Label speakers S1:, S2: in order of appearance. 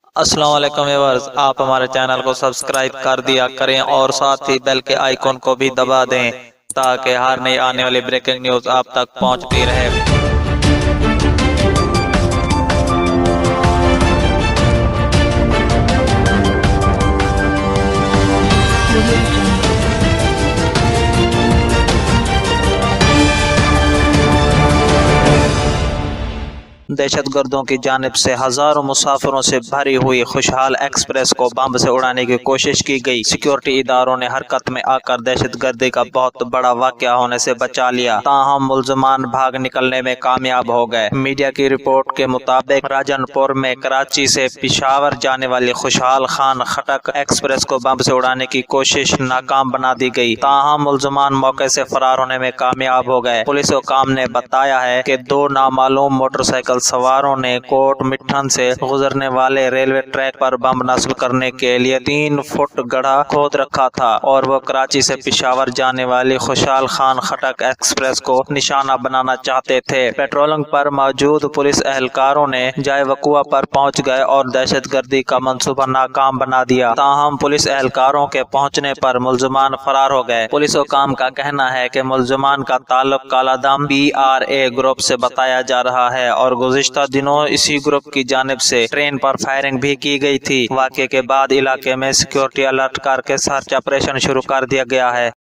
S1: السلام علیکم ویورز، آپ ہمارے چینل کو سبسکرائب کر دیا کریں اور ساتھ ہی بیل کے آئیکن کو بھی دبا دیں تاکہ ہر نئی آنے والی بریکنگ نیوز آپ تک پہنچتی رہے۔ دہشت گردوں کی جانب سے ہزاروں مسافروں سے بھری ہوئی خوشحال ایکسپریس کو بم سے اڑانے کی کوشش کی گئی۔ سیکورٹی اداروں نے حرکت میں آ کر دہشت گردی کا بہت بڑا واقعہ ہونے سے بچا لیا، تاہم ملزمان بھاگ نکلنے میں کامیاب ہو گئے۔ میڈیا کی رپورٹ کے مطابق راجن پور میں کراچی سے پشاور جانے والی خوشحال خان خٹک ایکسپریس کو بم سے اڑانے کی کوشش ناکام بنا دی گئی، تاہم ملزمان موقع سے فرار ہونے میں کامیاب ہو گئے۔ پولیس حکام نے بتایا ہے کہ دو نامعلوم موٹر سائیکل سواروں نے کوٹ مٹھن سے گزرنے والے ریلوے ٹریک پر بم نصب کرنے کے لیے 3 فٹ گڑھا کھود رکھا تھا اور وہ کراچی سے پشاور جانے والی خوشحال خان خٹک ایکسپریس کو نشانہ بنانا چاہتے تھے۔ پیٹرولنگ پر موجود پولیس اہلکاروں نے جائے وقوع پر پہنچ گئے اور دہشت گردی کا منصوبہ ناکام بنا دیا، تاہم پولیس اہلکاروں کے پہنچنے پر ملزمان فرار ہو گئے۔ پولیس حکام کا کہنا ہے کہ ملزمان کا تعلق کالا دم PRA گروپ سے بتایا جا رہا ہے اور گزشتہ دنوں اسی گروپ کی جانب سے ٹرین پر فائرنگ بھی کی گئی تھی۔ واقعے کے بعد علاقے میں سیکورٹی الرٹ کر کے سرچ آپریشن شروع کر دیا گیا ہے۔